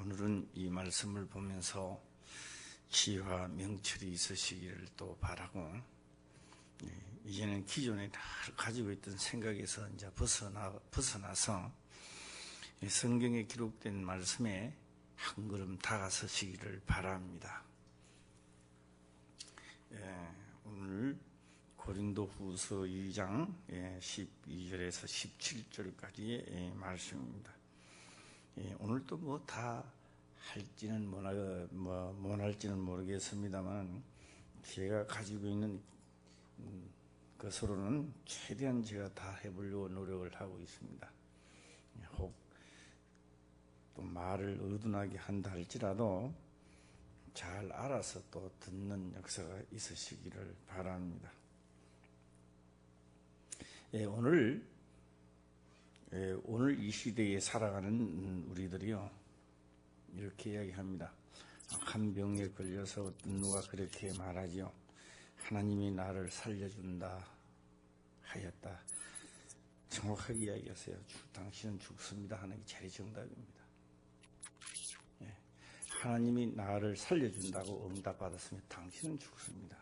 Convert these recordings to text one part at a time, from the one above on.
오늘은 이 말씀을 보면서 지혜와 명철이 있으시기를 또 바라고, 이제는 기존에 다 가지고 있던 생각에서 이제 벗어나서 성경에 기록된 말씀에 한 걸음 다가서시기를 바랍니다. 오늘 고린도후서 2장 12절에서 17절까지의 말씀입니다. 오늘도 뭐 다 할지는 못할지는 모르겠습니다만, 제가 가지고 있는 것으로는 최대한 제가 다 해보려고 노력을 하고 있습니다. 혹 또 말을 어둔하게 한다 할지라도 잘 알아서 또 듣는 역사가 있으시기를 바랍니다. 오늘 이 시대에 살아가는 우리들이요, 이렇게 이야기합니다. 한 병에 걸려서 누가 그렇게 말하지요. 하나님이 나를 살려준다 하였다. 정확하게 이야기하세요. 당신은 죽습니다 하는 게 제일 정답입니다. 하나님이 나를 살려준다고 응답받았으면 당신은 죽습니다.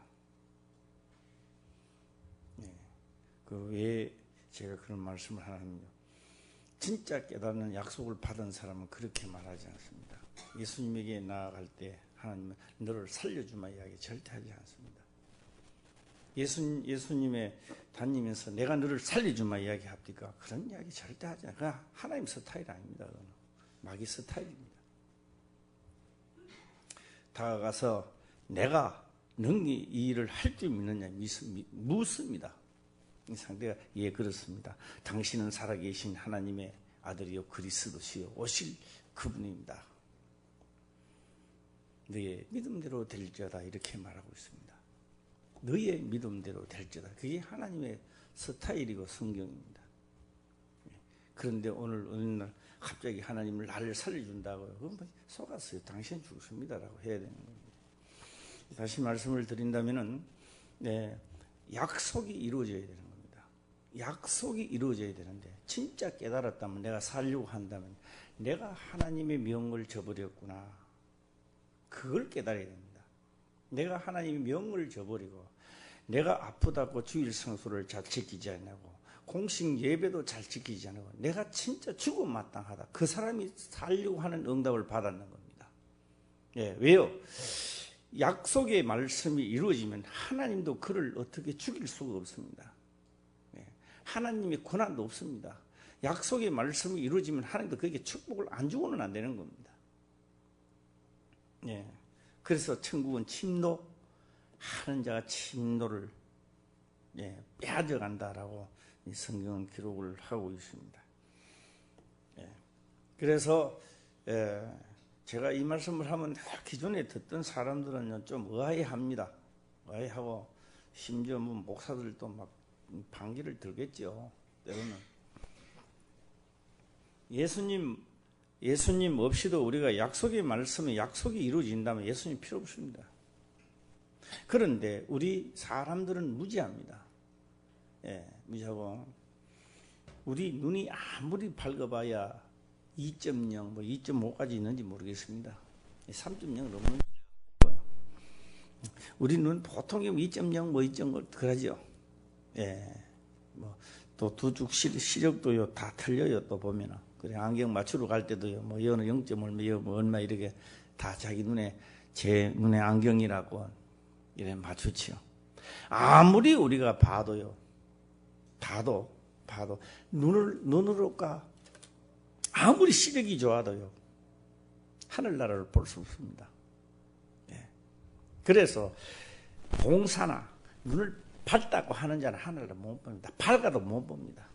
왜 제가 그런 말씀을 하냐면요, 진짜 깨닫는 약속을 받은 사람은 그렇게 말하지 않습니다. 예수님에게 나아갈 때 하나님은 너를 살려주마 이야기 절대 하지 않습니다. 예수님의 다니면서 내가 너를 살려주마 이야기 합니까? 그런 이야기 절대 하지 않아요. 그건 하나님 스타일 아닙니다. 그건 마귀 스타일입니다. 다가가서 내가 능히 이 일을 할 줄 믿느냐 묻습니다. 상대가 예 그렇습니다. 당신은 살아계신 하나님의 아들이요 그리스도시요 오실 그분입니다. 너의 믿음대로 될지어다 이렇게 말하고 있습니다. 너의 믿음대로 될지어다. 그게 하나님의 스타일이고 성경입니다. 그런데 오늘 어느 날 갑자기 하나님을 나를 살려준다고요. 그건 속았어요. 당신 죽습니다라고 해야 되는 겁니다. 다시 말씀을 드린다면은 약속이 이루어져야 되는 겁니다. 약속이 이루어져야 되는데 진짜 깨달았다면, 내가 살려고 한다면 내가 하나님의 명을 저버렸구나. 그걸 깨달아야 됩니다. 내가 하나님의 명을 저버리고 내가 아프다고 주일 성수를 잘 지키지 않냐고, 공식 예배도 잘 지키지 않고 내가 진짜 죽음 마땅하다. 그 사람이 살려고 하는 응답을 받았는 겁니다. 왜요? 약속의 말씀이 이루어지면 하나님도 그를 어떻게 죽일 수가 없습니다. 하나님의 권한도 없습니다. 약속의 말씀이 이루어지면 하나님도 그에게 축복을 안 주고는 안 되는 겁니다. 그래서 천국은 침노, 하는 자가 침노를 빼앗아간다라고 이 성경은 기록을 하고 있습니다. 그래서 제가 이 말씀을 하면 기존에 듣던 사람들은 좀 의아해합니다. 의아해하고 심지어 목사들도 막 반기를 들겠죠. 때로는 예수님 없이도 우리가 약속의 말씀에 약속이 이루어진다면 예수님 필요 없습니다. 그런데 우리 사람들은 무지합니다. 무지하고 우리 눈이 아무리 밝아봐야 2.0, 2.5까지 있는지 모르겠습니다. 3.0 넘는 거예요. 우리 눈 보통 2.0, 2.5 그러죠. 또 두 쪽 시력도요 다 틀려요. 또 보면은 그래 안경 맞추러 갈 때도요 여는 0.5, 얼마 이렇게 다 자기 눈에 제 눈에 안경이라고 이래 맞추지요. 아무리 우리가 봐도 눈으로가 아무리 시력이 좋아도요 하늘나라를 볼 수 없습니다. 그래서 봉사나 눈을 밝다고 하는 자는 하늘나라를 못 봅니다. 밝아도 못 봅니다.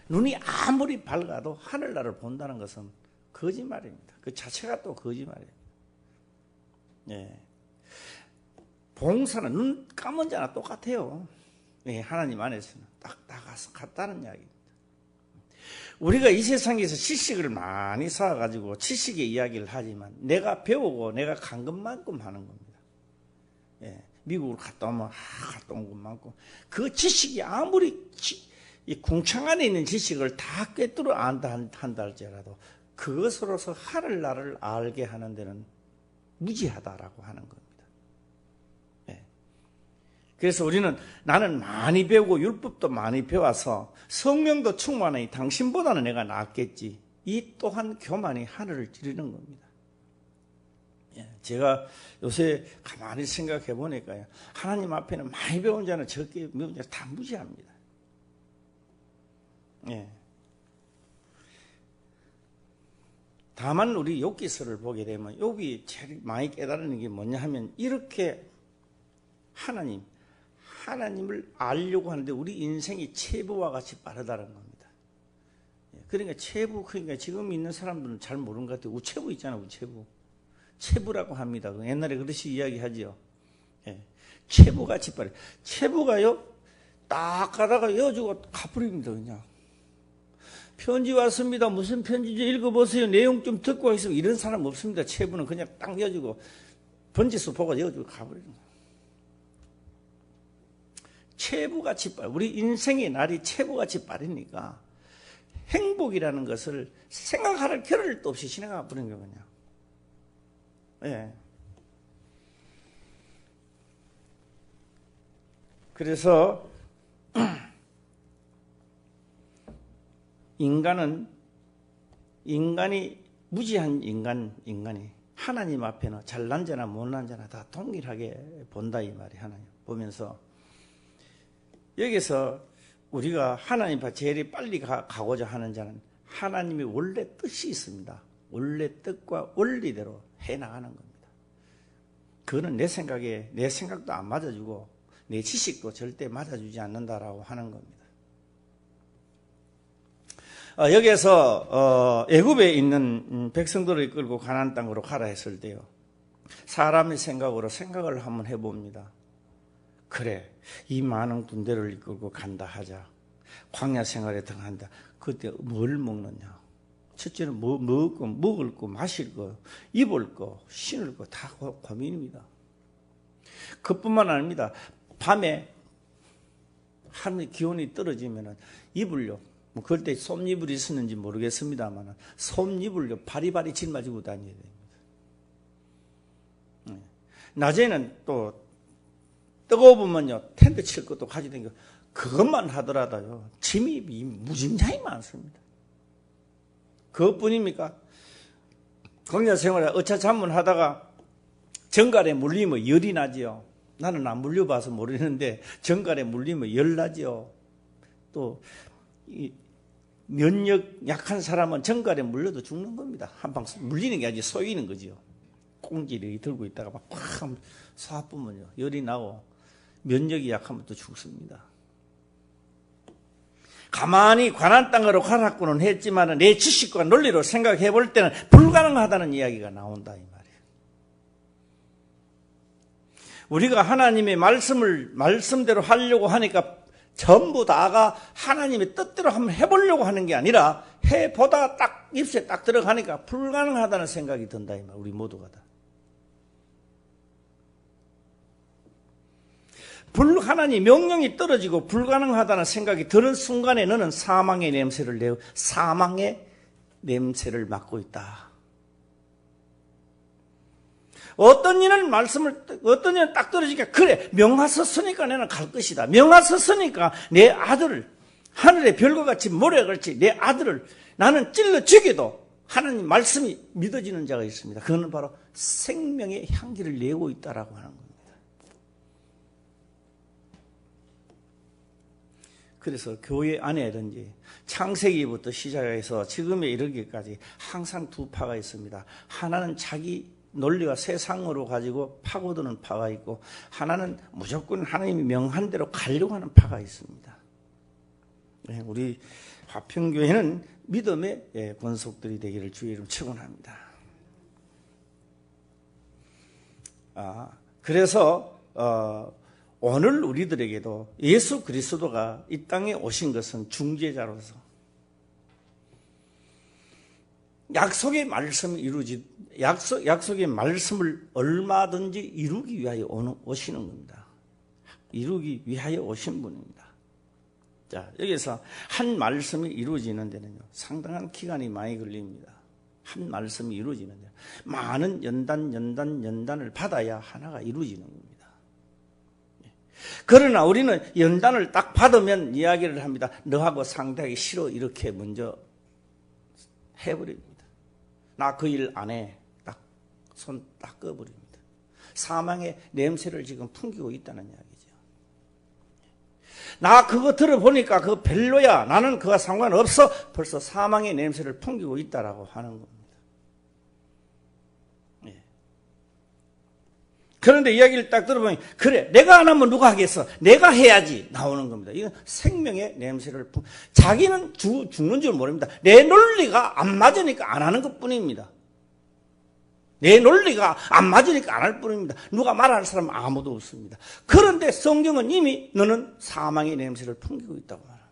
눈이 아무리 밝아도 하늘나라를 본다는 것은 거짓말입니다. 그 자체가 또 거짓말이에요. 봉사는 눈 감은 자나 똑같아요. 하나님 안에서는 딱 나가서 같다는 이야기입니다. 우리가 이 세상에서 지식을 많이 쌓아가지고 지식의 이야기를 하지만 내가 배우고 내가 간 것만큼 하는 겁니다. 미국으로 갔다 오면 갔다 온 것만큼 그 지식이 아무리 이 궁창 안에 있는 지식을 다 꿰뚫어 안다 한다 할지라도 그것으로서 하늘나라를 알게 하는 데는 무지하다라고 하는 겁니다. 예. 그래서 우리는 나는 많이 배우고 율법도 많이 배워서 성령도 충만하니 당신보다는 내가 낫겠지. 이 또한 교만이 하늘을 찌르는 겁니다. 예. 제가 요새 가만히 생각해 보니까요. 하나님 앞에는 많이 배운 자는 적게 배운 자는 다 무지합니다. 예. 다만 우리 욥기서를 보게 되면 욥이 제일 많이 깨달은 게 뭐냐 하면 이렇게 하나님을 알려고 하는데 우리 인생이 체부와 같이 빠르다는 겁니다. 그러니까 그러니까 지금 있는 사람들은 잘 모르는 것 같아요. 우체부 있잖아요. 체부라고 합니다. 옛날에 그렇게 이야기하죠. 예. 체부같이 빠르. 체부가요 딱 가다가 여주고 가버립니다. 그냥. 편지 왔습니다. 무슨 편지인지 읽어보세요. 내용 좀 듣고 하겠습니다. 이런 사람 없습니다. 체부는 그냥 딱 여주고 번지수 보고 여주고 가버리는 거예요. 체부같이 빠르. 우리 인생의 날이 체부같이 빠르니까 행복이라는 것을 생각할 겨를도 없이 지나가 버리는 거예요. 그냥. 예. 그래서 인간이 무지한 인간이 하나님 앞에는 잘난 자나 못난 자나 다 동일하게 본다 이 말이 하나님 보면서 여기서 우리가 하나님 앞에 제일 빨리 가고자 하는 자는 하나님의 원래 뜻이 있습니다. 원래 뜻과 원리대로 해나가는 겁니다. 그거는 내 생각도 안 맞아주고 내 지식도 절대 맞아주지 않는다라고 하는 겁니다. 여기에서 애굽에 있는 백성들을 이끌고 가나안 땅으로 가라 했을 때요. 사람의 생각을 한번 해봅니다. 그래, 이 많은 군대를 이끌고 간다 하자. 광야 생활에 등한다. 그때 뭘 먹느냐? 첫째는 먹을 거, 마실 거, 입을 거, 신을 거 다 고민입니다. 그뿐만 아닙니다. 밤에 하늘 기온이 떨어지면 이불요. 뭐 그럴 때 솜이불이 쓰는지 모르겠습니다만 솜이불요 바리바리 짊어지고 다녀야 됩니다. 낮에는 또 뜨거우면요 텐트 칠 것도 가지고 다니고 그것만 하더라도요 짐이 무진장이 많습니다. 그것뿐입니까? 광야 생활에 어차잠문하다가 정갈에 물리면 열이 나지요. 나는 안 물려봐서 모르는데 정갈에 물리면 열 나지요. 또 면역 약한 사람은 정갈에 물려도 죽는 겁니다. 한방 물리는 게 아니라 쏘이는 거죠. 꽁지를 들고 있다가 막 팍 쏴보면요 열이 나고 면역이 약하면 또 죽습니다. 가만히 가나안 땅으로 가라고는 했지만 내 지식과 논리로 생각해 볼 때는 불가능하다는 이야기가 나온다 이 말이에요. 우리가 하나님의 말씀대로 하려고 하니까 전부 다가 하나님의 뜻대로 한번 해보려고 하는 게 아니라 해보다 딱 입술에 딱 들어가니까 불가능하다는 생각이 든다 이 말. 우리 모두가 다. 하나님 명령이 떨어지고 불가능하다는 생각이 드는 순간에 너는 사망의 냄새를 맡고 있다. 어떤 일은 딱 떨어지니까 그래 명하서 쓰니까 나는 갈 것이다. 명하서 쓰니까 내 아들을 하늘의 별과 같이 모래같이 내 아들을 나는 찔러 죽여도 하나님 말씀이 믿어지는 자가 있습니다. 그거는 바로 생명의 향기를 내고 있다라고 하는 겁니다. 그래서 교회 안에든지 창세기부터 시작해서 지금에 이르기까지 항상 두 파가 있습니다. 하나는 자기 논리와 세상으로 가지고 파고드는 파가 있고 하나는 무조건 하나님이 명한 대로 가려고 하는 파가 있습니다. 우리 화평교회는 믿음의 권속들이 되기를 주의 이름 축원합니다. 그래서 오늘 우리들에게도 예수 그리스도가 이 땅에 오신 것은 중재자로서 약속의 말씀을 약속의 말씀을 얼마든지 이루기 위하여 오시는 겁니다. 이루기 위하여 오신 분입니다. 자, 여기서 한 말씀이 이루어지는 데는요, 상당한 기간이 많이 걸립니다. 한 말씀이 이루어지는데 많은 연단을 받아야 하나가 이루어지는 겁니다. 그러나 우리는 연단을 딱 받으면 이야기를 합니다. 너하고 상대하기 싫어 이렇게 먼저 해버립니다. 나 그 일 안 해. 딱 손 딱 꺼버립니다. 사망의 냄새를 지금 풍기고 있다는 이야기죠. 나 그거 들어보니까 그거 별로야. 나는 그거 상관없어. 벌써 사망의 냄새를 풍기고 있다라고 하는 겁니다. 그런데 이야기를 딱 들어보니 그래 내가 안 하면 누가 하겠어. 내가 해야지 나오는 겁니다. 이건 생명의 냄새를 자기는 죽는 줄 모릅니다. 내 논리가 안 맞으니까 안 하는 것뿐입니다. 내 논리가 안 맞으니까 안 할 뿐입니다. 누가 말할 사람은 아무도 없습니다. 그런데 성경은 이미 너는 사망의 냄새를 풍기고 있다고 말합니다.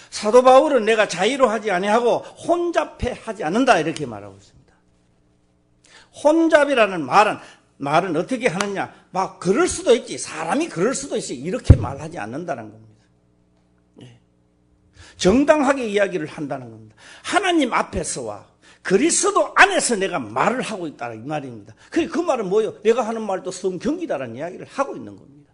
사도 바울은 내가 자의로 하지 아니하고 혼잡해 하지 않는다 이렇게 말하고 있습니다. 혼잡이라는 말은 어떻게 하느냐? 막 그럴 수도 있지. 사람이 그럴 수도 있지. 이렇게 말하지 않는다는 겁니다. 정당하게 이야기를 한다는 겁니다. 하나님 앞에서와 그리스도 안에서 내가 말을 하고 있다 이 말입니다. 그 말은 뭐예요? 내가 하는 말도 성경이다라는 이야기를 하고 있는 겁니다.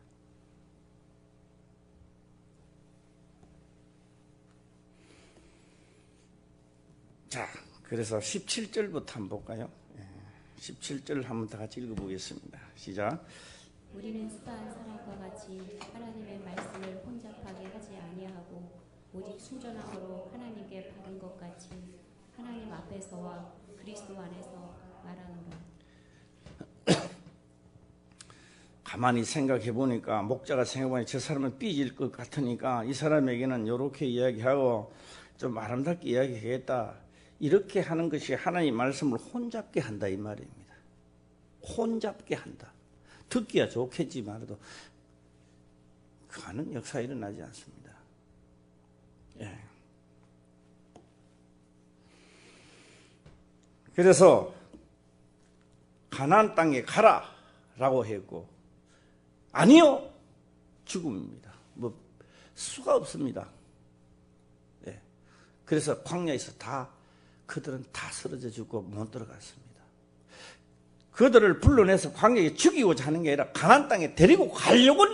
자, 그래서 17절부터 한번 볼까요? 17절 한번 다 같이 읽어보겠습니다. 시작. 우리는 수다한 사람과 같이 하나님의 말씀을 혼잡하게 하지 아니하고 오직 순전함으로 하나님께 받은 것 같이 하나님 앞에서와 그리스도 안에서 말하노라. 가만히 생각해 보니까 목자가 생각해 보니 저 사람은 삐질 것 같으니까 이 사람에게는 이렇게 이야기하고 좀 아름답게 이야기하겠다. 이렇게 하는 것이 하나님 말씀을 혼잡게 한다 이 말입니다. 혼잡게 한다. 듣기야 좋겠지만도 그거는 역사에 일어나지 않습니다. 예. 그래서 가나안 땅에 가라라고 했고 아니요 죽음입니다. 뭐 수가 없습니다. 예. 그래서 광야에서 그들은 다 쓰러져 죽고 못 들어갔습니다. 그들을 불러내서 광야에 죽이고자 하는 게 아니라 가나안 땅에 데리고 가려고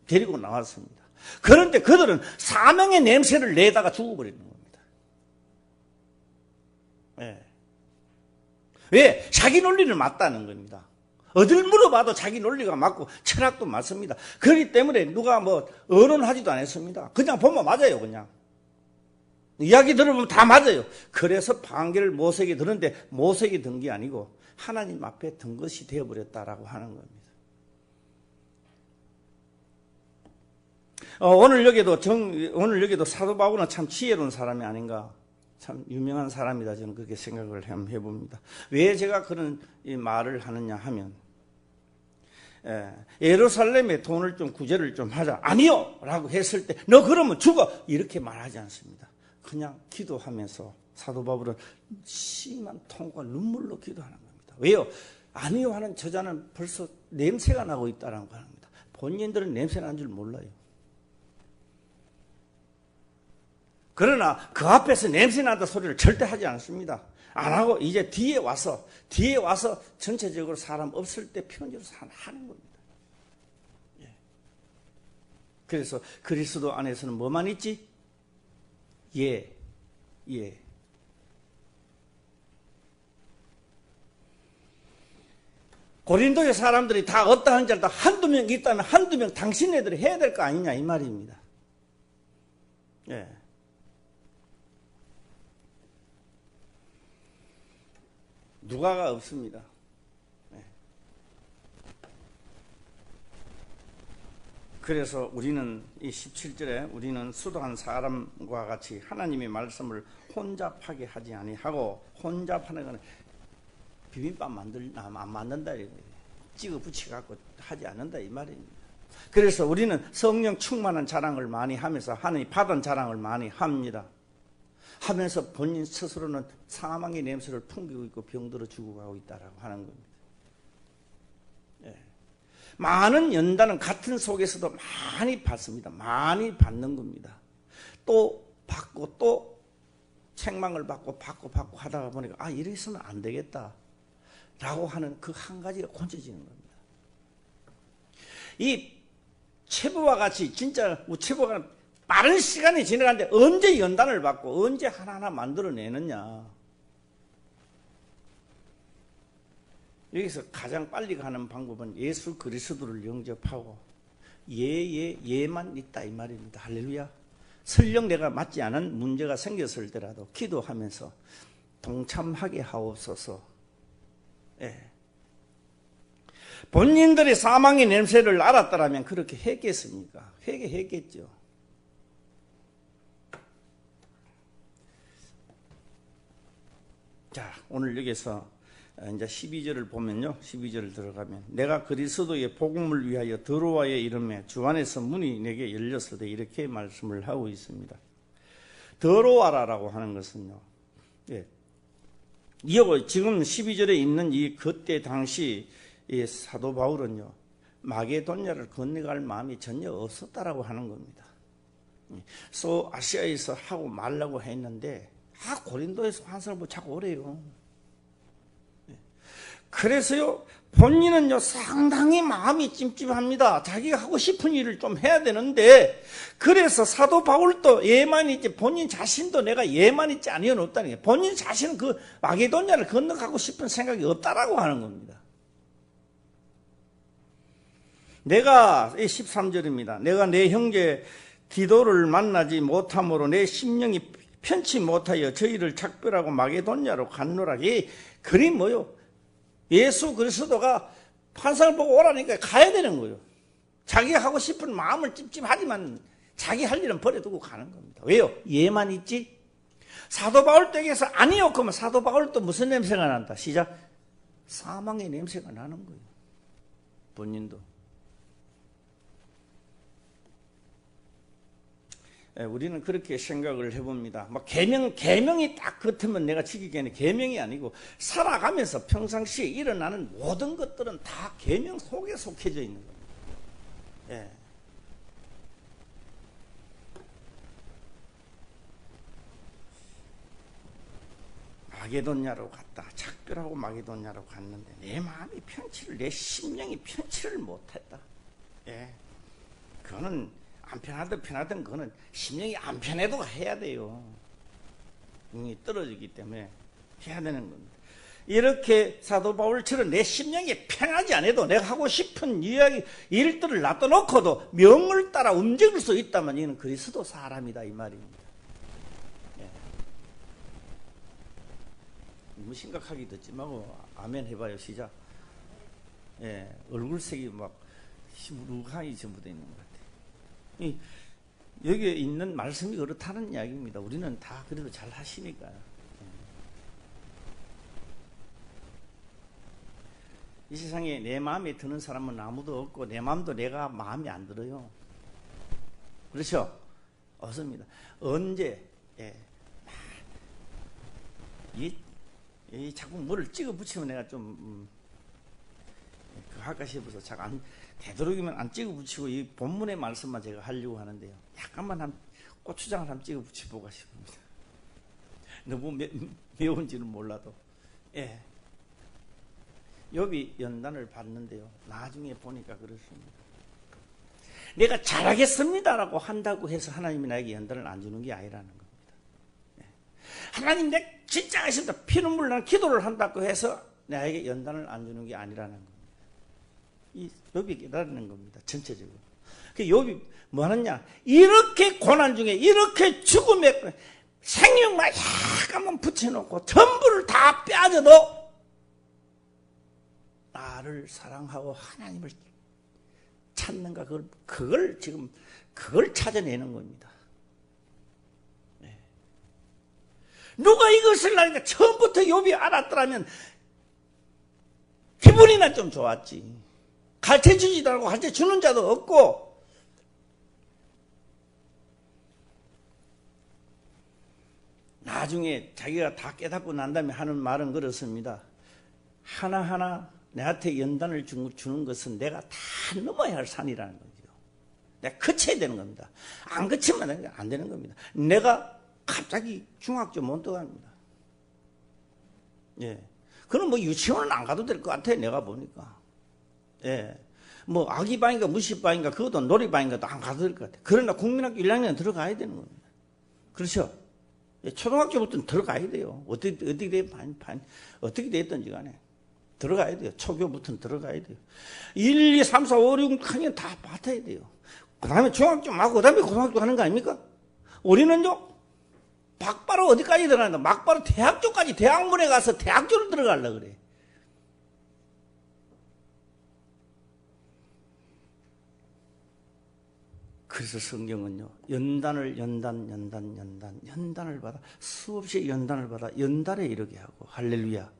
데리고 나왔습니다. 그런데 그들은 사망의 냄새를 내다가 죽어버리는 겁니다. 예. 왜? 자기 논리는 맞다는 겁니다. 어딜 물어봐도 자기 논리가 맞고 철학도 맞습니다. 그렇기 때문에 누가 뭐 언론하지도 않았습니다. 그냥 보면 맞아요. 그냥 이야기 들어보면 다 맞아요. 그래서 판결을 모세에게 드는데 모세에게 든 게 아니고 하나님 앞에 든 것이 되어버렸다라고 하는 겁니다. 오늘 여기도 사도 바울은 참 지혜로운 사람이 아닌가, 참 유명한 사람이다 저는 그렇게 생각을 해봅니다. 왜 제가 그런 이 말을 하느냐 하면 예루살렘에 돈을 좀 구제를 좀 하자. 아니요! 라고 했을 때 너 그러면 죽어! 이렇게 말하지 않습니다. 그냥 기도하면서 사도 바울은 심한 통과 눈물로 기도하는 겁니다. 왜요? 아니요 하는 저자는 벌써 냄새가 나고 있다는 거 합니다. 본인들은 냄새 나는 줄 몰라요. 그러나 그 앞에서 냄새 난다 소리를 절대 하지 않습니다. 안 하고 이제 뒤에 와서 전체적으로 사람 없을 때 편지로 하는 겁니다. 예. 그래서 그리스도 안에서는 뭐만 있지? 예. 고린도의 사람들이 다 어떠한 자를 다 한두 명 있다면 한두 명 당신네들이 해야 될 거 아니냐 이 말입니다. 예. 누가가 없습니다. 예. 그래서 우리는 이 17절에 우리는 수도한 사람과 같이 하나님의 말씀을 혼잡하게 하지 아니하고, 혼잡하는 것은 비빔밥 안 만든다 이거예요. 찍어 붙여갖고 하지 않는다 이 말입니다. 그래서 우리는 성령 충만한 자랑을 많이 하면서 하나님 받은 자랑을 많이 합니다. 하면서 본인 스스로는 사망의 냄새를 풍기고 있고 병들어 죽어가고 있다라고 하는 겁니다. 예. 많은 연단은 같은 속에서도 많이 받습니다. 많이 받는 겁니다. 또 받고 또 책망을 받고 하다가 보니까 아, 이래서는 안 되겠다 라고 하는 그 한 가지가 고쳐지는 겁니다. 이 체부와 같이 진짜 우체부가 빠른 시간이 지나가는데 언제 연단을 받고 언제 하나하나 만들어내느냐. 여기서 가장 빨리 가는 방법은 예수 그리스도를 영접하고 예만 있다 이 말입니다. 할렐루야. 설령 내가 맞지 않은 문제가 생겼을 때라도 기도하면서 동참하게 하옵소서. 예. 본인들의 사망의 냄새를 알았더라면 그렇게 했겠습니까? 회개했겠죠. 자, 오늘 여기서 이제 12절을 보면요. 12절을 들어가면 내가 그리스도의 복음을 위하여 더로아에 이름에 주 안에서 문이 내게 열렸을 때 이렇게 말씀을 하고 있습니다. 더로아라고 하는 것은요. 예. 지금 12절에 있는 이 그때 당시 이 사도 바울은요. 마게도냐를 건너갈 마음이 전혀 없었다라고 하는 겁니다. 아시아에서 하고 말라고 했는데 고린도에서 환상을 자꾸 오래요. 그래서요, 본인은요, 상당히 마음이 찜찜합니다. 자기가 하고 싶은 일을 좀 해야 되는데, 그래서 사도 바울도 예만 있지, 본인 자신도 내가 예만 있지 아니면 없다는 게, 본인 자신은 그 마게도냐를 건너가고 싶은 생각이 없다라고 하는 겁니다. 내가, 13절입니다. 내가 내 형제 디도를 만나지 못함으로 내 심령이 편치 못하여 저희를 작별하고 마게도냐로 갔노라. 이 그림 뭐요? 예수 그리스도가 환상을 보고 오라니까 가야 되는 거예요. 자기 하고 싶은 마음을 찝찝하지만 자기 할 일은 버려두고 가는 겁니다. 왜요? 얘만 있지? 사도 바울 댁에서 아니요. 그러면 사도 바울도 무슨 냄새가 난다? 시작. 사망의 냄새가 나는 거예요. 본인도. 우리는 그렇게 생각을 해봅니다. 막 계명이 딱 같으면 내가 지키기에는 계명이 아니고 살아가면서 평상시에 일어나는 모든 것들은 다 계명 속에 속해져 있는 겁니다. 예. 마게도냐로 갔다. 작별하고 마게도냐로 갔는데 내 마음이 내 심령이 편치를 못했다. 예. 그거는 안 편하든 편하든 그거는 심령이 안 편해도 해야 돼요. 영이 떨어지기 때문에 해야 되는 겁니다. 이렇게 사도 바울처럼 내 심령이 편하지 않아도 내가 하고 싶은 일들을 놔둬놓고도 명을 따라 움직일 수 있다면 이는 그리스도 사람이다 이 말입니다. 예. 너무 심각하게 듣지 말고 아멘 해봐요. 시작. 예. 얼굴색이 막 시무룩하게 전부 되어 있는 것 같아요. 여기에 있는 말씀이 그렇다는 이야기입니다. 우리는 다 그래도 잘 하시니까요. 이 세상에 내 마음에 드는 사람은 아무도 없고 내 마음도 내가 마음에 안 들어요. 그렇죠? 없습니다. 언제 자꾸 뭐를 찍어 붙이면 내가 좀 할까 싶어서 되도록이면 안 찍어 붙이고 이 본문의 말씀만 제가 하려고 하는데요. 약간만 고추장을 한번 찍어 붙여보고 싶습니다. 너무 매운지는 몰라도. 예. 욥이 연단을 받는데요. 나중에 보니까 그렇습니다. 내가 잘하겠습니다라고 한다고 해서 하나님이 나에게 연단을 안 주는 게 아니라는 겁니다. 예. 하나님 내가 진짜 하겠습니다. 피눈물 나는 기도를 한다고 해서 나에게 연단을 안 주는 게 아니라는 겁니다. 이 욥이 깨달는 겁니다. 전체적으로. 그 욥이 뭐 하느냐? 이렇게 고난 중에 이렇게 죽음에 생명만 약간만 붙여놓고 전부를 다 빼앗아도 나를 사랑하고 하나님을 찾는가 그걸 찾아내는 겁니다. 네. 누가 이것을 나니까 처음부터 욥이 알았더라면 기분이나 좀 좋았지. 가르쳐주지도 않고 가르쳐주는 자도 없고 나중에 자기가 다 깨닫고 난 다음에 하는 말은 그렇습니다. 하나하나 내한테 연단을 주는 것은 내가 다 넘어야 할 산이라는 거죠. 내가 거쳐야 되는 겁니다. 안 거치면 안 되는 겁니다. 내가 갑자기 중학교 못 들어갑니다. 예. 그럼 뭐 유치원은 안 가도 될 것 같아요. 내가 보니까. 예. 뭐 아기반인가 무시반인가 그것도 놀이반인가도 안 가도 될 것 같아요. 그러나 국민학교 1학년 들어가야 되는 겁니다. 그렇죠? 예. 초등학교부터는 들어가야 돼요. 어떻게 됐든지 간에. 들어가야 돼요. 초교부터는 들어가야 돼요. 1, 2, 3, 4, 5, 6, 6학년 다 받아야 돼요. 그 다음에 중학교 하고 그 다음에 고등학교 하는 거 아닙니까? 우리는요, 막바로 어디까지 들어간다? 막바로 대학교까지 대학문에 가서 대학교를 들어가려고 그래. 그래서 성경은요, 연단을 받아, 수없이 연단을 받아, 연달에 이르게 하고, 할렐루야.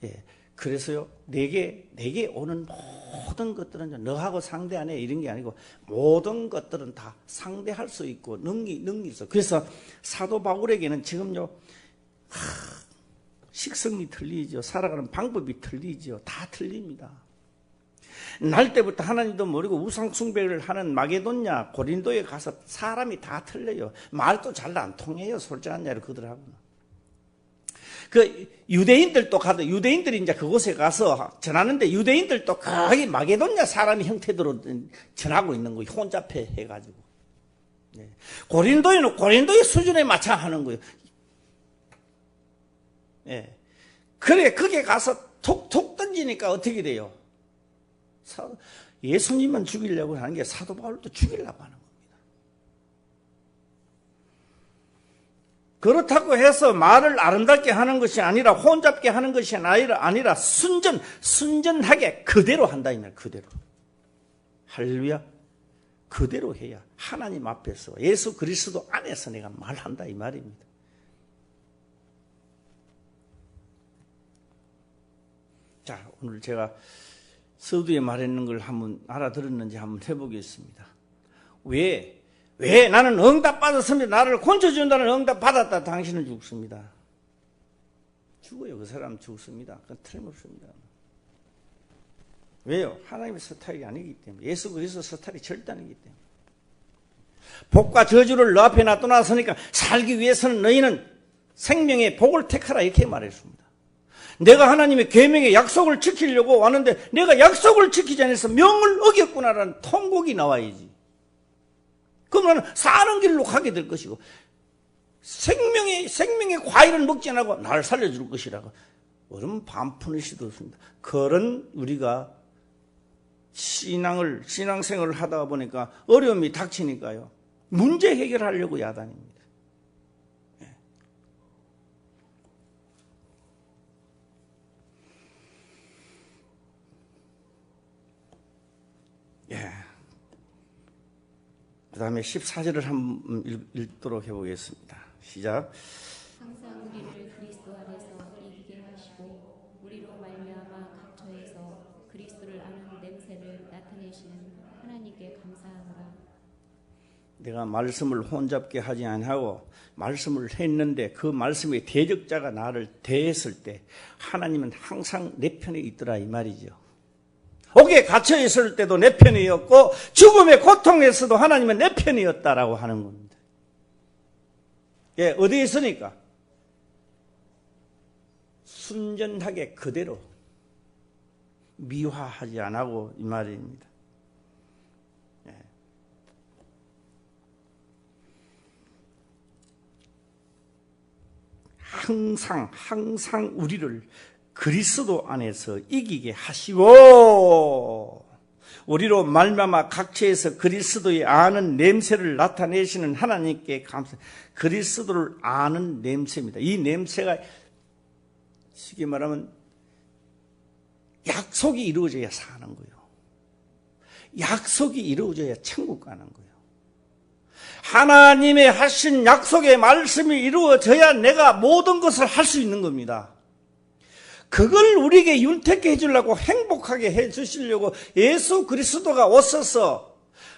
예. 그래서요, 내게 오는 모든 것들은 너하고 상대 안 해 이런 게 아니고 모든 것들은 다 상대할 수 있고 능력이 있어. 그래서 사도 바울에게는 지금요, 식성이 틀리죠. 살아가는 방법이 틀리죠. 다 틀립니다. 날 때부터 하나님도 모르고 우상 숭배를 하는 마게도냐 고린도에 가서 사람이 다 틀려요. 말도 잘 안 통해요. 솔직한 말로 그들하고는. 그 유대인들도 가도 유대인들이 이제 그곳에 가서 전하는데 유대인들도 거기 마게도냐 사람이 형태대로 전하고 있는 거예요. 혼잡해 해가지고. 네. 고린도에는 고린도의 수준에 맞춰 하는 거예요. 네. 그래 거기에 가서 톡 던지니까 어떻게 돼요? 예수님만 죽이려고 하는 게 사도 바울도 죽이려고 하는 거예요. 그렇다고 해서 말을 아름답게 하는 것이 아니라 혼잡게 하는 것이 아니라 순전하게 그대로 한다 이 말. 그대로. 할렐루야. 그대로 해야 하나님 앞에서 예수 그리스도 안에서 내가 말한다 이 말입니다. 자, 오늘 제가 서두에 말했는 걸 한번 알아들었는지 한번 해보겠습니다. 왜 나는 응답 받았습니다. 나를 건져준다는 응답 받았다. 당신은 죽습니다. 죽어요. 그 사람 죽습니다. 그건 틀림없습니다. 왜요? 하나님의 스타일이 아니기 때문에. 예수 그리스도 스타일이 절대 아니기 때문에. 복과 저주를 너 앞에 놔두놨으니까 살기 위해서는 너희는 생명의 복을 택하라 이렇게 말했습니다. 내가 하나님의 계명의 약속을 지키려고 왔는데 내가 약속을 지키지 않아서 명을 어겼구나라는 통곡이 나와야지. 그러면 사는 길로 가게 될 것이고 생명의 과일을 먹지 않고 나를 살려줄 것이라고 얼음 반푼의 시도 없습니다. 그런 우리가 신앙생활을 하다 보니까 어려움이 닥치니까요. 문제 해결하려고 야단입니다. 예. 그 다음에 14절을 한번 읽도록 해보겠습니다. 시작. 항상 우리를 그리스도 안에서 이기게 하시고 우리로 말미암아 각 처에서 그리스도를 아는 냄새를 나타내시는 하나님께 감사하노라. 내가 말씀을 혼잡게 하지 아니하고 말씀을 했는데 그 말씀의 대적자가 나를 대했을 때 하나님은 항상 내 편에 있더라 이 말이죠. 옥에 갇혀 있을 때도 내 편이었고 죽음의 고통에서도 하나님은 내 편이었다라고 하는 겁니다. 예, 어디에 있으니까? 순전하게 그대로 미화하지 않고 이 말입니다. 예. 항상 우리를 그리스도 안에서 이기게 하시고 우리로 말미암아 각처에서 그리스도의 아는 냄새를 나타내시는 하나님께 감사. 그리스도를 아는 냄새입니다. 이 냄새가 쉽게 말하면 약속이 이루어져야 사는 거예요. 약속이 이루어져야 천국 가는 거예요. 하나님의 하신 약속의 말씀이 이루어져야 내가 모든 것을 할 수 있는 겁니다. 그걸 우리에게 윤택해 해주려고 행복하게 해주시려고 예수 그리스도가 오셔서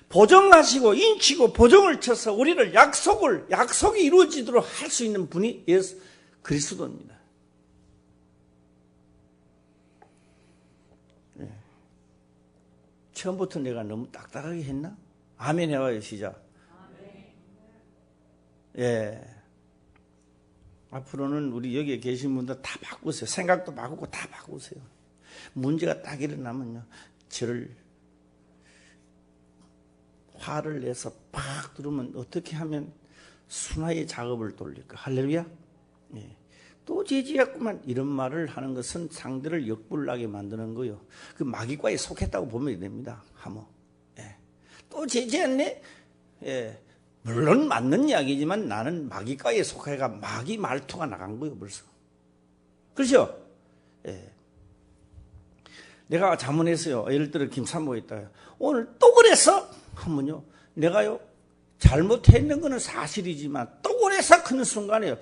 보정하시고 인치고 보정을 쳐서 우리를 약속이 이루어지도록 할 수 있는 분이 예수 그리스도입니다. 네. 처음부터 내가 너무 딱딱하게 했나? 아멘 해봐요. 시작. 예. 앞으로는 우리 여기에 계신 분들 다 바꾸세요. 생각도 바꾸고 다 바꾸세요. 문제가 딱 일어나면요, 저를 화를 내서 팍 들으면 어떻게 하면 순화의 작업을 돌릴까? 할렐루야. 예. 또 제지했구만, 이런 말을 하는 것은 상대를 역불나게 만드는 거요. 그 마귀과에 속했다고 보면 됩니다. 하모. 예. 또 제지했네. 예. 물론 맞는 이야기지만 나는 마귀과에 속해가 마귀 말투가 나간 거예요, 벌써. 그렇죠? 예. 내가 자문했어요. 예를 들어 김사모가 있다. 오늘 또 그랬어? 하면요, 내가요, 잘못했는 거는 사실이지만 또 그래서 크는 순간에요,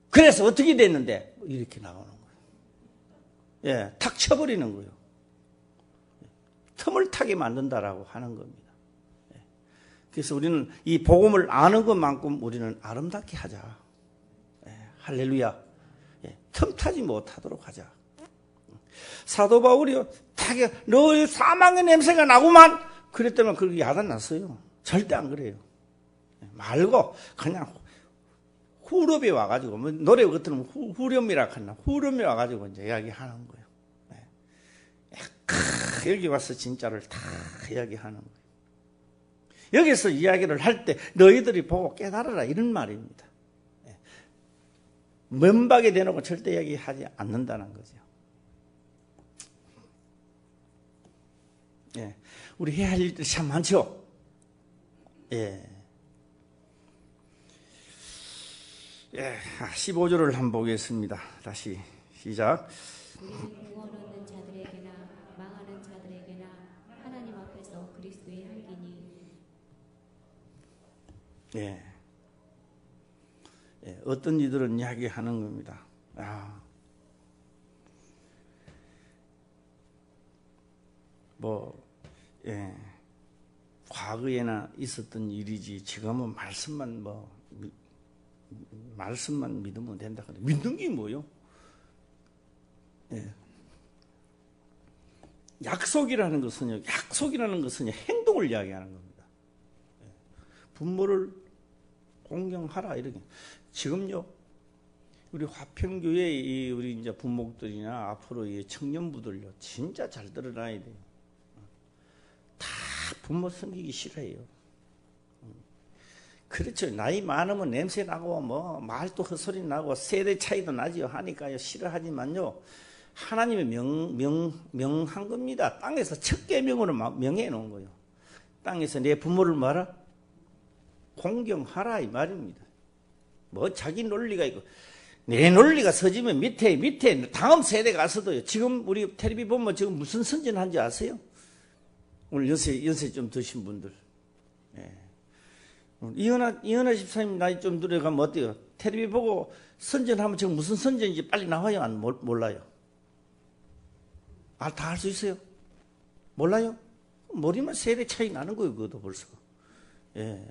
그래서 어떻게 됐는데? 이렇게 나오는 거예요. 예, 탁 쳐버리는 거예요. 틈을 타게 만든다라고 하는 겁니다. 예. 그래서 우리는 이 복음을 아는 것만큼 우리는 아름답게 하자. 예, 할렐루야. 예, 틈 타지 못하도록 하자. 사도 바울이요, 타게, 너 사망의 냄새가 나구만. 그랬더니 그렇게 야단났어요. 절대 안 그래요. 말고 그냥 후렴이 와가지고, 뭐 노래 같은 후렴이라 하나, 후렴이 와가지고 이제 이야기하는 거예요. 여기 와서 진짜를 다 이야기하는 거예요. 여기서 이야기를 할 때 너희들이 보고 깨달아라, 이런 말입니다. 면박에 대놓고 절대 이야기하지 않는다는 거죠. 예, 우리 해야 할 일들이 참 많죠. 예. 예, 15절을 한번 보겠습니다. 다시 시작. 우리는 구원 얻는 자들에게나 망하는 자들에게나 하나님 앞에서 그리스도의 향기니. 예. 예, 어떤 이들은 이야기하는 겁니다. 예, 과거에나 있었던 일이지 지금은 말씀만 믿으면 된다. 믿는 게 뭐요? 예. 약속이라는 것은요, 행동을 이야기하는 겁니다. 예. 부모를 공경하라, 이렇게. 지금요, 우리 화평교회 우리 이제 부목들이나 앞으로 이 청년부들요, 진짜 잘 들어놔야 돼요. 다 부모 섬기기 싫어해요. 그렇죠. 나이 많으면 냄새 나고 뭐 말도 헛소리 나고 세대 차이도 나지요. 하니까요, 싫어하지만요, 하나님의 명한 겁니다. 땅에서 첫 계명으로 명해 놓은 거예요. 땅에서 내 부모를 말아 공경하라, 이 말입니다. 뭐 자기 논리가 있고 내 논리가 서지면 밑에 다음 세대 가서도요. 지금 우리 텔레비 보면 지금 무슨 선전한지 아세요? 오늘 연세 좀 드신 분들. 예. 이현아 집사님 나이 좀 들어가면 어때요? 텔레비 보고 선전하면 지금 무슨 선전인지 빨리 나와요? 안 몰라요? 다 알 수 있어요? 몰라요? 머리만 세대 차이 나는 거예요, 그것도 벌써. 예.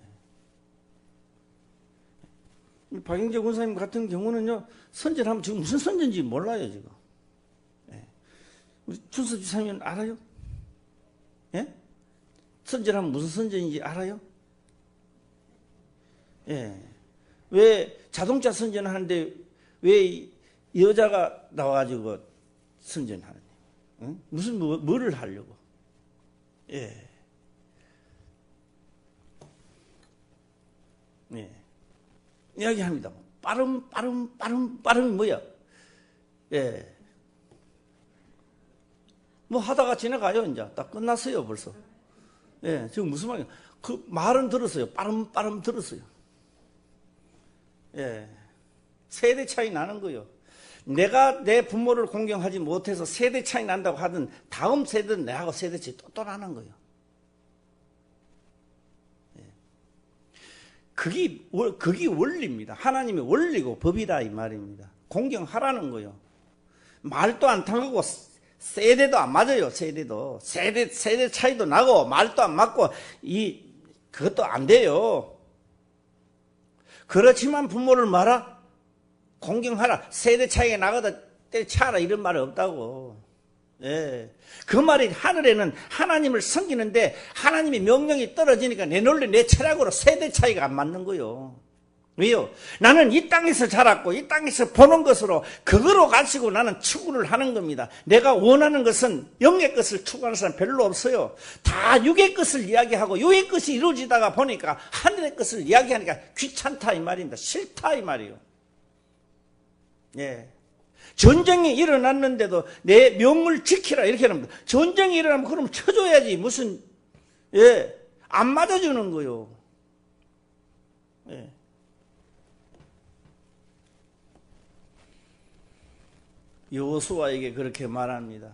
박영재 권사님 같은 경우는요, 선전하면 지금 무슨 선전인지 몰라요, 지금. 예. 우리 준서 집사님은 알아요? 예? 선전하면 무슨 선전인지 알아요? 예. 왜 자동차 선전하는데 왜 여자가 나와가지고 선전하느냐? 응? 무슨 뭐를 하려고? 예. 예. 이야기합니다. 빠름이 뭐야? 예. 뭐 하다가 지나가요, 이제. 딱 끝났어요, 벌써. 예. 지금 무슨 말이야? 그 말은 들었어요. 빠름 들었어요. 예. 세대 차이 나는 거예요. 내가 내 부모를 공경하지 못해서 세대 차이 난다고 하든 다음 세대는 내하고 세대 차이 또 나는 거예요. 예. 그게 원리입니다. 하나님의 원리고 법이다, 이 말입니다. 공경하라는 거예요. 말도 안 통하고 세대도 안 맞아요. 세대 차이도 나고 말도 안 맞고 그것도 안 돼요. 그렇지만 부모를 말아 공경하라, 세대 차이가 나거든 때려치라, 이런 말이 없다고. 예. 그 말이 하늘에는 하나님을 섬기는데 하나님의 명령이 떨어지니까 내 논리 내 철학으로 세대 차이가 안 맞는 거요. 왜요? 나는 이 땅에서 자랐고 이 땅에서 보는 것으로 그거로 가지고 나는 추구를 하는 겁니다. 내가 원하는 것은 영의 것을 추구하는 사람 별로 없어요. 다 육의 것을 이야기하고 육의 것이 이루어지다가 보니까 하늘의 것을 이야기하니까 귀찮다 이 말입니다. 싫다 이 말이에요. 예. 전쟁이 일어났는데도 내 명을 지키라 이렇게 합니다. 전쟁이 일어나면 그럼 쳐줘야지 무슨 안 맞아주는 거요. 예. 여호수아에게 그렇게 말합니다.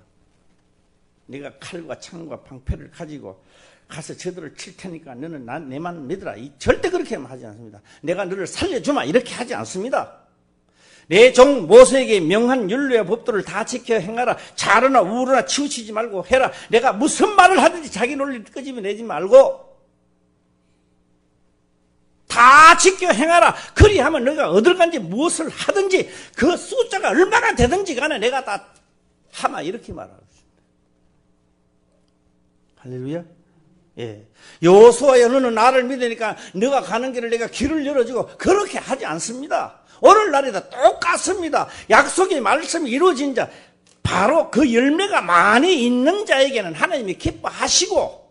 네가 칼과 창과 방패를 가지고 가서 저들을 칠 테니까 너는 내만 믿으라. 절대 그렇게 하지 않습니다. 내가 너를 살려주마 이렇게 하지 않습니다. 내 종 모세에게 명한 율례와 법도를 다 지켜 행하라. 좌로나 우로나 치우치지 말고 해라. 내가 무슨 말을 하든지 자기 논리를 끄집어내지 말고 다 지켜 행하라. 그리하면 너가 어딜 간지 무엇을 하든지 그 숫자가 얼마나 되든지 간에 내가 다 하마 이렇게 말하고 있습니다. 할렐루야. 예. 여호수아야 너는 나를 믿으니까 너가 가는 길을 내가 길을 열어주고 그렇게 하지 않습니다. 오늘날에도 똑같습니다. 약속의 말씀이 이루어진 자 바로 그 열매가 많이 있는 자에게는 하나님이 기뻐하시고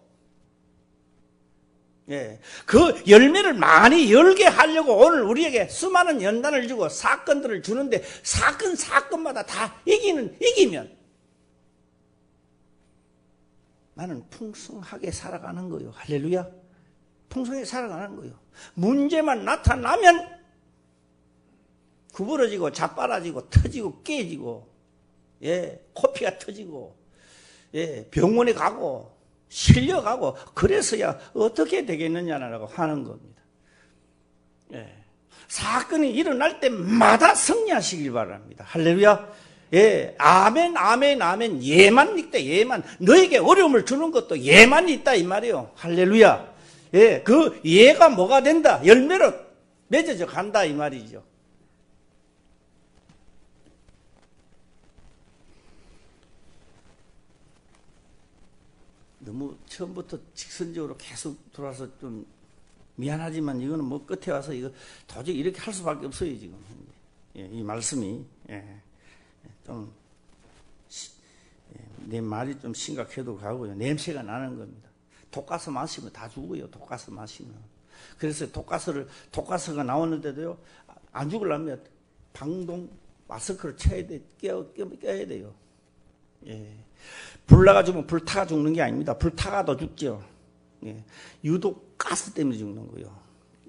예, 그 열매를 많이 열게 하려고 오늘 우리에게 수많은 연단을 주고 사건들을 주는데 사건마다 다 이기면 나는 풍성하게 살아가는 거예요. 할렐루야. 풍성하게 살아가는 거예요. 문제만 나타나면 구부러지고 자빠라지고 터지고 깨지고 코피가 터지고 병원에 가고 실려가고 그래서야 어떻게 되겠느냐라고 하는 겁니다. 사건이 일어날 때마다 승리하시길 바랍니다. 할렐루야. 아멘 아멘 아멘. 예만 있다. 예만. 너에게 어려움을 주는 것도 예만 있다 이 말이에요. 할렐루야. 그 예가 뭐가 된다? 열매로 맺어져 간다 이 말이죠. 너무 처음부터 직선적으로 계속 돌아서 좀 미안하지만 이거는 뭐 끝에 와서 이거 도저히 이렇게 할 수밖에 없어요 지금. 이 말씀이 좀 내 말이 좀 심각해도 가고요. 냄새가 나는 겁니다. 독가스 마시면 다 죽어요. 독가스 마시면. 그래서 독가스가 나오는데도요 안 죽으려면 방독 마스크를 쳐야 돼, 껴야 돼요. 불 나가 죽으면 불타가 죽는 게 아닙니다. 불타가 더 죽죠. 유독 가스 때문에 죽는 거예요.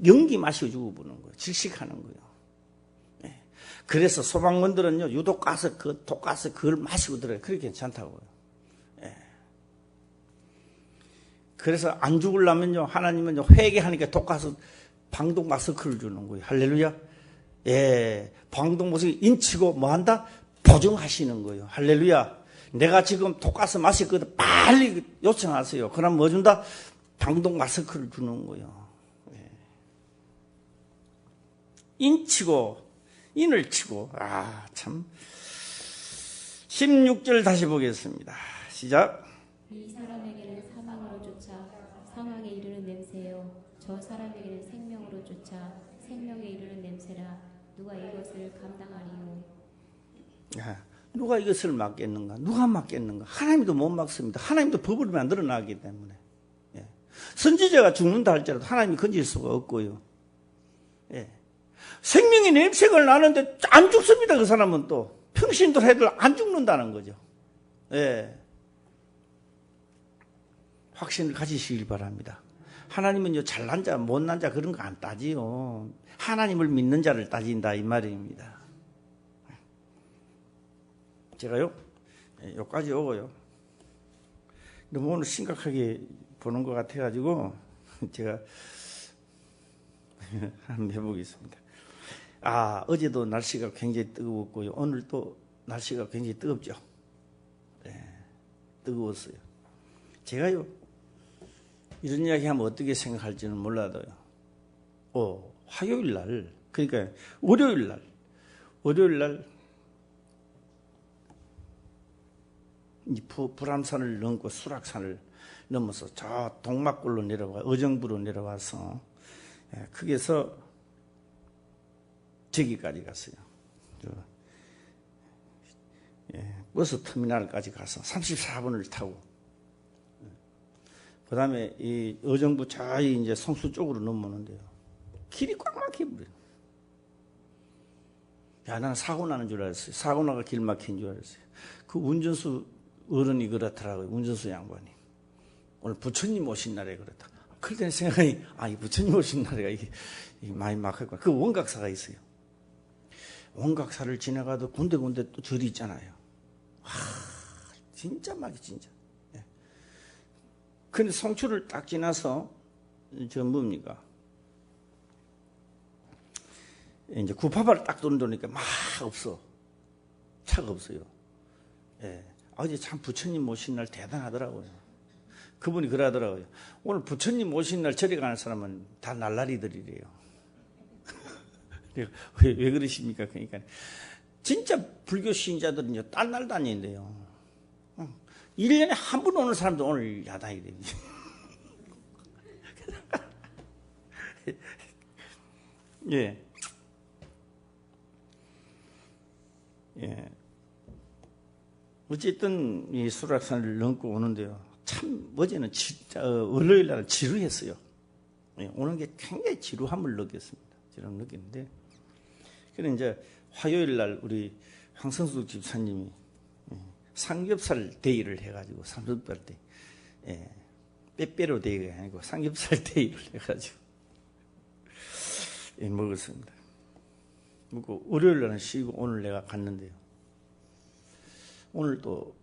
연기 마시고 죽어보는 거예요. 질식하는 거예요. 그래서 소방관들은요, 유독 가스, 독가스 그걸 마시고 들어요. 그게 괜찮다고요. 그래서 안 죽으려면요, 하나님은 회개하니까 독가스, 방독 마스크를 주는 거예요. 할렐루야. 방독 마스크 인치고 뭐 한다? 보증하시는 거예요. 할렐루야. 내가 지금 독가스 마시거든 빨리 요청하세요. 그럼 뭐 준다? 방독 마스크를 주는 거예요. 인치고 인을 치고 참 16절 다시 보겠습니다. 시작. 이 사람에게는 사망으로 쫓아 사망에 이르는 냄새요 저 사람에게는 생명으로 쫓아 생명에 이르는 냄새라 누가 이것을 감당하리요. 누가 이것을 막겠는가? 누가 막겠는가? 하나님도 못 막습니다. 하나님도 법을 만들어 놨기 때문에. 선지자가 죽는다 할지라도 하나님이 건질 수가 없고요. 생명의 냄새가 나는데 안 죽습니다. 그 사람은 또. 평신도 해도 안 죽는다는 거죠. 확신을 가지시길 바랍니다. 하나님은요, 잘난 자, 못난 자 그런 거 안 따지요. 하나님을 믿는 자를 따진다 이 말입니다. 제가요, 여기까지 오고요. 너무 오늘 심각하게 보는 것 같아가지고, 제가 한번 해보겠습니다. 어제도 날씨가 굉장히 뜨거웠고요. 오늘 또 날씨가 굉장히 뜨겁죠. 뜨거웠어요. 제가요, 이런 이야기 하면 어떻게 생각할지는 몰라도요. 화요일 날, 그러니까 월요일 날, 이 불암산을 넘고 수락산을 넘어서 저 동막골로 내려와 어정부로 내려와서 거기에서 저기까지 갔어요. 버스 터미널까지 가서 34분을 타고, 그 다음에 이 의정부 저희 이제 성수 쪽으로 넘어오는데요. 길이 꽉 막혀버려요. 야, 나는 사고 나는 줄 알았어요. 사고 나가 길 막힌 줄 알았어요. 그 운전수 어른이 그렇더라고요. 운전수 양반이. 오늘 부처님 오신 날에 그렇다. 그럴 생각이, 이 부처님 오신 날에 이게 많이 막혔구나. 그 원각사가 있어요. 원각사를 지나가도 군데군데 또 절이 있잖아요. 진짜 막이 진짜. 근데 송출을 딱 지나서, 뭡니까? 이제 구파발을 딱 돌니까 막 없어. 차가 없어요. 어제 참 부처님 오신 날 대단하더라고요. 그분이 그러더라고요. 오늘 부처님 오신 날 절에 가는 사람은 다 날라리들이래요. 왜 그러십니까? 그러니까 진짜 불교 신자들은요, 딴 날 다니는데요. 1년에 한 번 오는 사람도 오늘 야단이 됩니다. 예. 어쨌든 이 수락산을 넘고 오는데요. 참 어제는 진짜 월요일 날은 지루했어요. 오는 게 굉장히 지루함을 느꼈습니다. 지루함을 느꼈는데, 그래 이제 화요일 날 우리 황성숙 집사님이 삼겹살 데이를 해가지고, 삼겹살 데이, 빼빼로 데이가 아니고 삼겹살 데이를 해가지고 먹었습니다. 먹고 월요일 날은 쉬고 오늘 내가 갔는데요. 오늘 또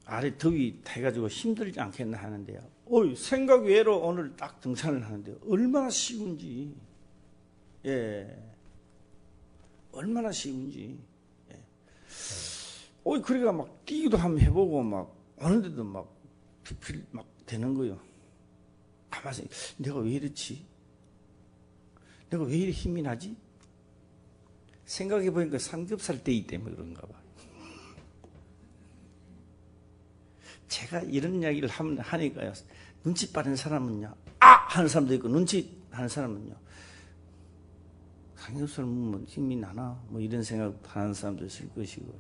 아래 더위 타가지고 힘들지 않겠나 하는데요. 생각 외로 오늘 딱 등산을 하는데요. 얼마나 쉬운지. 얼마나 쉬운지. 그러니까 막 뛰기도 한번 해보고 막 오는데도 막 피필 막 되는 거요. 가만히 내가 왜 이렇지? 내가 왜 이렇게 힘이 나지? 생각해보니까 삼겹살 데이 때문에 그런가 봐. 제가 이런 이야기를 하니까요. 눈치 빠른 사람은요, 하는 사람도 있고, 눈치 하는 사람은요, 삼겹살 먹으면 힘이 나나? 뭐 이런 생각 하는 사람도 있을 것이고.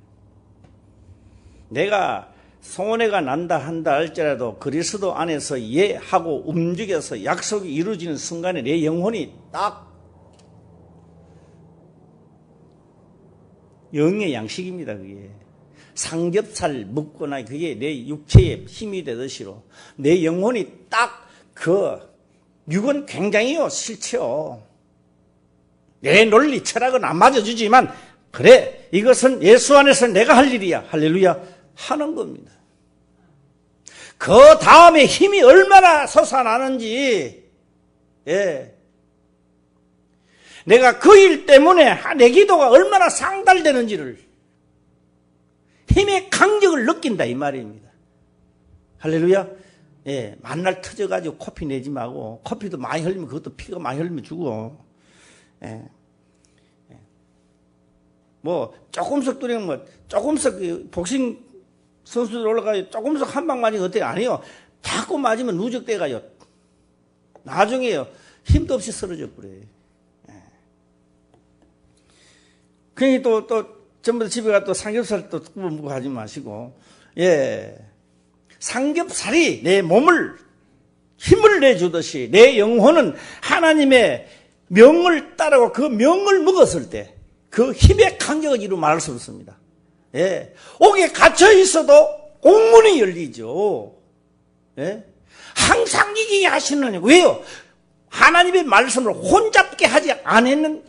내가 손해가 난다 한다 할지라도 그리스도 안에서 하고 움직여서 약속이 이루어지는 순간에 내 영혼이 딱 영의 양식입니다. 그게 삼겹살 먹거나 그게 내 육체에 힘이 되듯이로 내 영혼이 딱 육은 굉장히요 싫죠. 내 논리 철학은 안 맞아주지만 그래 이것은 예수 안에서 내가 할 일이야. 할렐루야 하는 겁니다. 그 다음에 힘이 얼마나 솟아나는지, 내가 그 일 때문에 내 기도가 얼마나 상달되는지를 힘의 강력을 느낀다 이 말입니다. 할렐루야. 만날 터져가지고 코피 내지 말고, 코피도 많이 흘리면 그것도 피가 많이 흘리면 죽어. 뭐 조금씩 뚫리면 조금씩 복싱 선수들 올라가요. 조금씩 한 방 맞으면 어때요? 아니요. 자꾸 맞으면 누적돼가요. 나중에요. 힘도 없이 쓰러져 버려요. 그러니 또 전부 집에 가서 또 삼겹살 또 구워 먹고 하지 마시고, 삼겹살이 내 몸을 힘을 내주듯이 내 영혼은 하나님의 명을 따르고 그 명을 먹었을 때 그 힘의 강력을 이루 말할 수 없습니다. 옥에 갇혀 있어도 옥문이 열리죠. 항상 이기게 하시는, 왜요? 하나님의 말씀을 혼잡게 하지 않았는,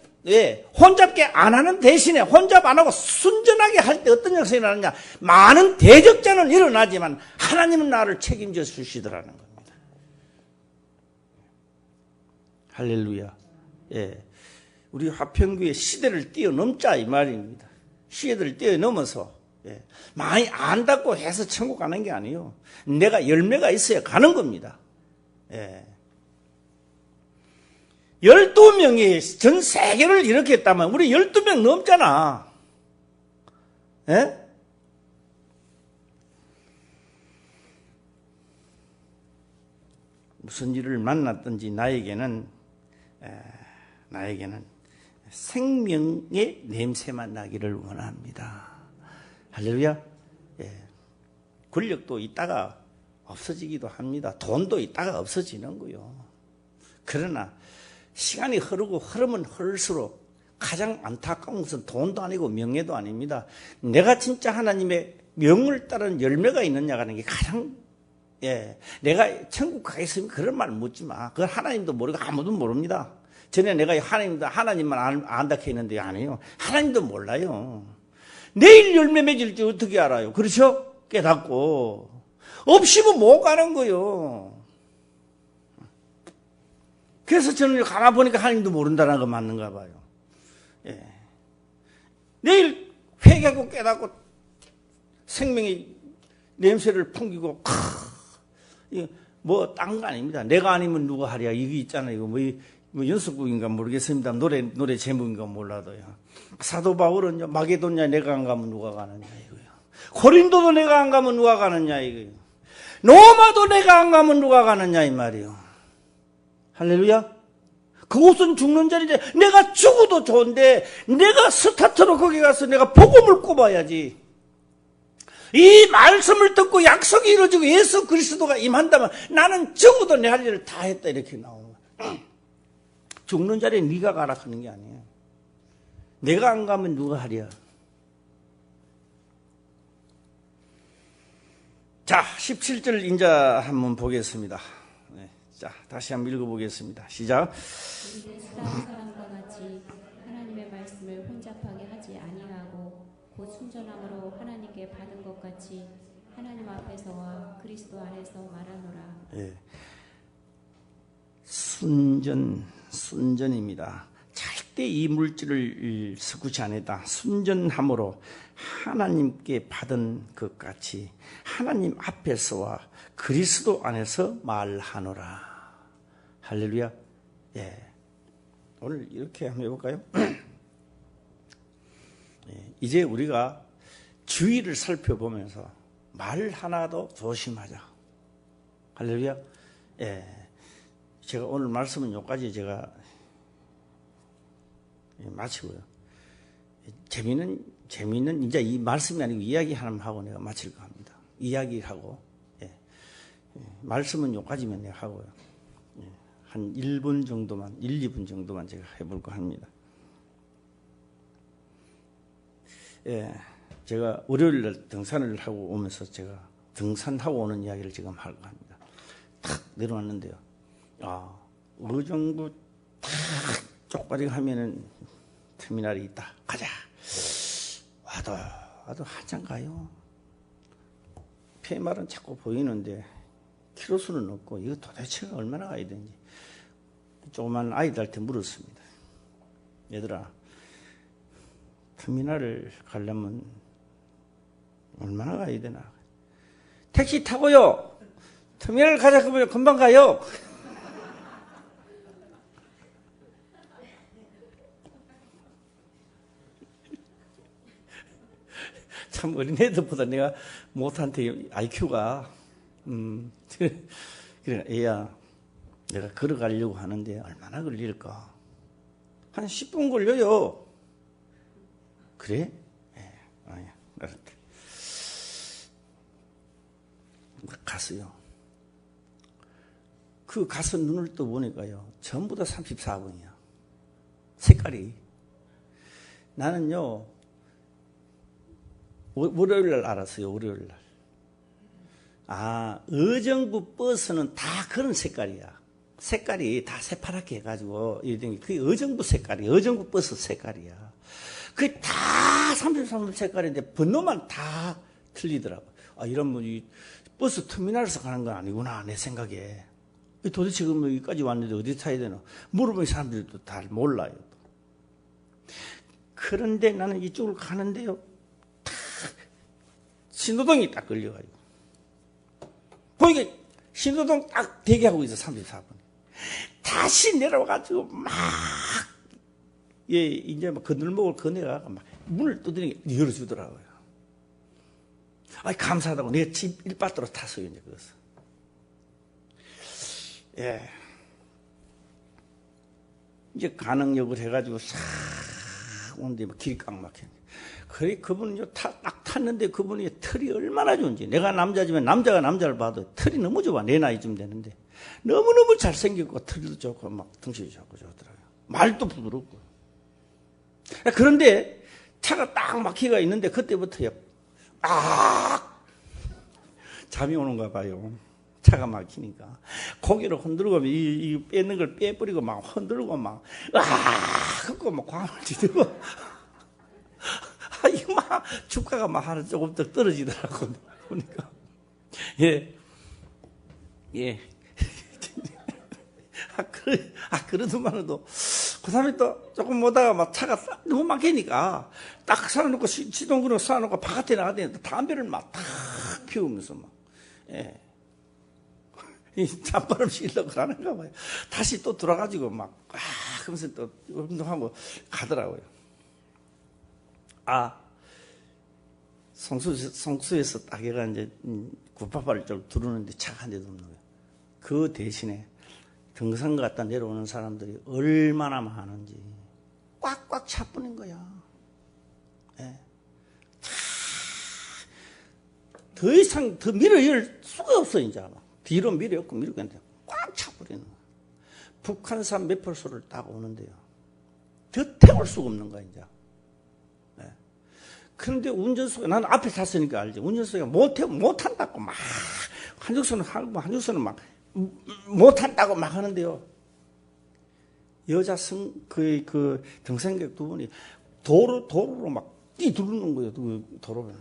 혼잡게 안 하는 대신에 혼잡 안 하고 순전하게 할 때 어떤 역사가 일어나느냐? 많은 대적자는 일어나지만 하나님은 나를 책임져 주시더라는 겁니다. 할렐루야. 우리 화평교회 시대를 뛰어넘자 이 말입니다. 시대를 뛰어넘어서 많이 안다고 해서 천국 가는 게 아니에요. 내가 열매가 있어야 가는 겁니다. 12명이 전 세계를 일으켰다면 우리 12명 넘잖아. 무슨 일을 만났든지 나에게는 생명의 냄새만 나기를 원합니다. 할렐루야. 예. 권력도 있다가 없어지기도 합니다. 돈도 있다가 없어지는 거요. 그러나 시간이 흐르면 흐를수록 가장 안타까운 것은 돈도 아니고 명예도 아닙니다. 내가 진짜 하나님의 명을 따른 열매가 있느냐가 하는 게 가장, 내가 천국 가겠으면 그런 말 묻지 마. 그건 하나님도 모르고 아무도 모릅니다. 전에 내가 하나님만 안다 했는데 아니에요. 하나님도 몰라요. 내일 열매 맺을지 어떻게 알아요? 그렇죠? 깨닫고. 없이면 못 가는 거요. 그래서 저는 가만 보니까 하나님도 모른다는 거 맞는가 봐요. 예. 내일 회개하고 깨닫고 생명의 냄새를 풍기고 뭐 딴 거 아닙니다. 내가 아니면 누가 하랴 이게 있잖아요. 뭐 연습곡인가 모르겠습니다. 노래 제목인가 몰라도요. 사도 바울은 마게도냐 내가 안 가면 누가 가느냐 이거요. 고린도도 내가 안 가면 누가 가느냐 이거요. 로마도 내가 안 가면 누가 가느냐 이 말이요. 할렐루야. 그곳은 죽는 자리인데 내가 죽어도 좋은데 내가 스타트로 거기 가서 내가 복음을 꼽아야지. 이 말씀을 듣고 약속이 이루어지고 예수 그리스도가 임한다면 나는 죽어도 내 할 일을 다 했다 이렇게 나오는 거야. 죽는 자리에 네가 가라 하는 게 아니에요. 내가 안 가면 누가 하랴. 자, 17절 인자 한번 보겠습니다. 자, 다시 한번 읽어보겠습니다. 시작. 우리는 수다한 사람과 같이 하나님의 말씀을 혼잡하게 하지 아니하고 곧 순전함으로 하나님께 받은 것 같이 하나님 앞에서와 그리스도 안에서 말하노라. 예. 순전입니다. 절대 이 물질을 섞지 않았다. 순전함으로 하나님께 받은 것 같이 하나님 앞에서와 그리스도 안에서 말하노라. 할렐루야. 예. 오늘 이렇게 한번 해볼까요? 예. 이제 우리가 주위를 살펴보면서 말 하나도 조심하자. 할렐루야. 예. 제가 오늘 말씀은 여기까지 제가 마치고요. 재미는 이제 이 말씀이 아니고 이야기 하나만 하고 내가 마칠까 합니다. 이야기하고, 말씀은 여기까지만 내가 하고요. 한 1분 정도만, 1, 2분 정도만 제가 해볼까 합니다. 제가 월요일 날 등산을 하고 오면서 제가 등산하고 오는 이야기를 지금 할까 합니다. 탁 내려왔는데요. 의정부 탁 쪽발이 하면은 터미널이 있다. 가자. 와도 한참 가요. 폐말은 자꾸 보이는데 키로수는 없고 이거 도대체 얼마나 가야 되는지 조그만 아이들한테 물었습니다. 얘들아, 터미널을 가려면 얼마나 가야 되나? 택시 타고요. 터미널 가자 그러면 금방 가요. 참 어린애들보다 내가 못한테 IQ가 그래 애야 내가 걸어가려고 하는데 얼마나 걸릴까? 한 10분 걸려요. 그래? 아니야 알았다. 갔어요. 그 가서 눈을 떠 보니까요 전부 다 34분이야. 색깔이. 나는요 월요일 날 알았어요. 월요일 날. 의정부 버스는 다 그런 색깔이야. 색깔이 다 새파랗게 해가지고 그게 의정부 색깔이야. 의정부 버스 색깔이야. 그게 다 33분 색깔인데 번호만 다 틀리더라고. 이러면 이 버스 터미널에서 가는 건 아니구나 내 생각에. 도대체 그럼 여기까지 왔는데 어디 타야 되나? 물어보니 사람들도 잘 몰라요. 그런데 나는 이쪽으로 가는데요. 신호등이 딱 걸려가지고. 보니까 신호등 딱 대기하고 있어, 34분. 다시 내려와가지고 막, 이제 막 건널목을 건너가고 막 문을 두드리게 열어주더라고요. 감사하다고 내가 집 일바트로 탔어요, 이제 그것을. 이제 가능역을 해가지고 싹 오는데 막 길이 꽉 막혔네. 그래, 그분은요, 딱 탔는데 그분이 털이 얼마나 좋은지. 내가 남자지만 남자가 남자를 봐도 털이 너무 좋아. 내 나이쯤 되는데. 너무너무 잘생겼고, 털도 좋고, 막 덩치도 좋고, 좋더라고요. 말도 부드럽고. 그런데 차가 딱 막히가 있는데 그때부터요, 잠이 오는가 봐요. 차가 막히니까. 고개를 흔들고, 이 빼는 걸 빼버리고, 막 흔들고, 막, 그거 막 광을 지르고. 이거 막, 주가가 막 하나 조금 더 떨어지더라고. 보니까. 예. 그러더만도, 그 다음에 또 조금 오다가 막 차가 너무 막히니까, 딱 쌓아놓고, 시동근을 쌓아놓고 바깥에 나가야 되는데, 담배를 막 탁 피우면서 막, 예. 이 잠바람 씌려고 그러는가 봐요. 다시 또 들어가지고 막, 그러면서 또 운동하고 가더라고요. 성수에서 딱 얘가 이제, 구파발을 좀 두르는데 차가 한 대도 없는 거예요. 그 대신에 등산 갔다 내려오는 사람들이 얼마나 많은지 꽉꽉 차뿌린 거야. 예. 더 이상 더 밀어열 수가 없어, 이제. 뒤로 밀어였고 밀고 있는데 꽉 차버리는 거야. 북한산 매펄소를 딱 오는데요. 더 태울 수가 없는 거야, 이제. 예. 그런데 운전수가, 나는 앞에 탔으니까 알지. 운전수가 못한다고 막, 한쪽선은 하고, 한쪽선은 막, 못한다고 막 하는데요. 여자 그 등산객 두 분이 도로로 막 뛰두르는 거예요. 그 도로를.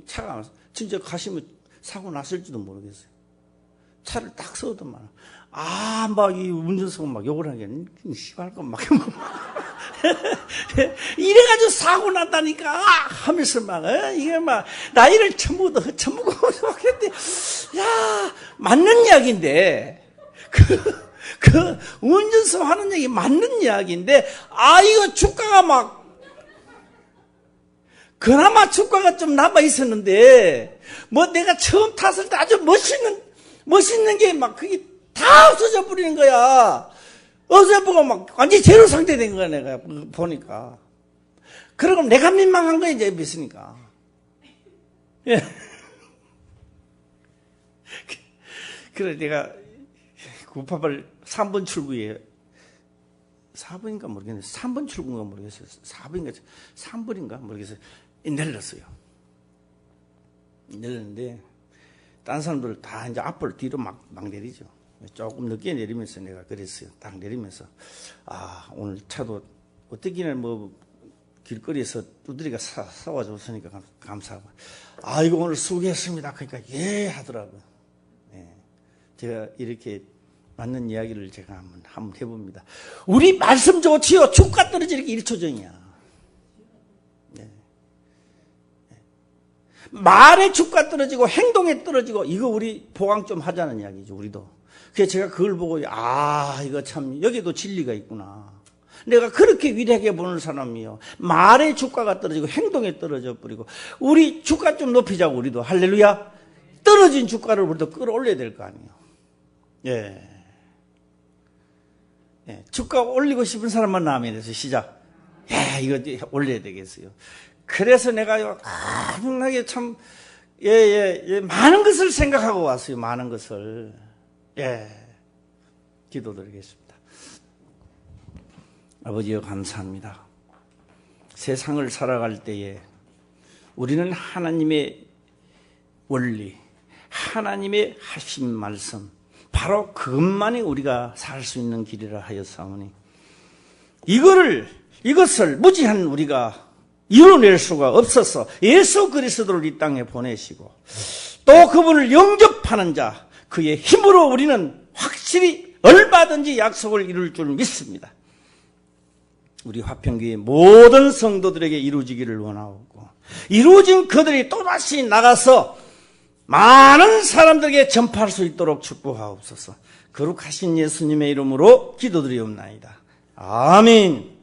차가 진짜 가시면 사고 났을지도 모르겠어요. 차를 딱 세우더만. 막 이 운전수가 막 욕을 하겠네. 씨발 거 막. 이래가지고 사고 났다니까 하면서 막, 이게 막, 나이를 처먹고 막 했는데, 야, 맞는 이야기인데, 그 운전수 하는 얘기 맞는 이야기인데, 이거 주가가 막, 그나마 주가가 좀 남아 있었는데, 뭐 내가 처음 탔을 때 아주 멋있는 게 막 그게 다 없어져 버리는 거야. 어제보고 막 완전히 제로 상태 된 거야, 내가 보니까. 그러고 내가 민망한 거야, 이제 있으니까. 예. 그래, 내가 988 3번 출구에 4번인가 모르겠는데 3번 출구인가 모르겠어요. 4번인가 3번인가 모르겠어요. 내렸어요. 내렸는데 딴 사람들 다 이제 앞을 뒤로 막 내리죠. 조금 늦게 내리면서 내가 그랬어요. 딱 내리면서 오늘 차도 어떻게는 뭐 길거리에서 두드리가 사와줬으니까 감사하고 이거 오늘 수고했습니다. 그러니까 예 하더라고요. 예. 제가 이렇게 맞는 이야기를 제가 한번 해봅니다. 우리 말씀 좋지요. 주가 떨어지는 게 일초정이야. 말에 주가 떨어지고 행동에 떨어지고 이거 우리 보강 좀 하자는 이야기죠. 우리도. 그래서 제가 그걸 보고 이거 참 여기도 진리가 있구나. 내가 그렇게 위대하게 보는 사람이요. 말에 주가가 떨어지고 행동에 떨어져 버리고 우리 주가 좀 높이자고 우리도. 할렐루야. 떨어진 주가를 우리도 끌어올려야 될 거 아니에요. 예. 주가 올리고 싶은 사람만 나오면 돼서 시작. 이거 올려야 되겠어요. 그래서 내가요, 엄청나게 참, 많은 것을 생각하고 왔어요. 많은 것을. 기도드리겠습니다. 아버지여, 감사합니다. 세상을 살아갈 때에 우리는 하나님의 원리, 하나님의 하신 말씀, 바로 그것만이 우리가 살 수 있는 길이라 하였사오니, 이것을 무지한 우리가 이뤄낼 수가 없어서 예수 그리스도를 이 땅에 보내시고 또 그분을 영접하는 자, 그의 힘으로 우리는 확실히 얼마든지 약속을 이룰 줄 믿습니다. 우리 화평교회 모든 성도들에게 이루어지기를 원하고 이루어진 그들이 또다시 나가서 많은 사람들에게 전파할 수 있도록 축복하옵소서. 거룩하신 예수님의 이름으로 기도드리옵나이다. 아멘.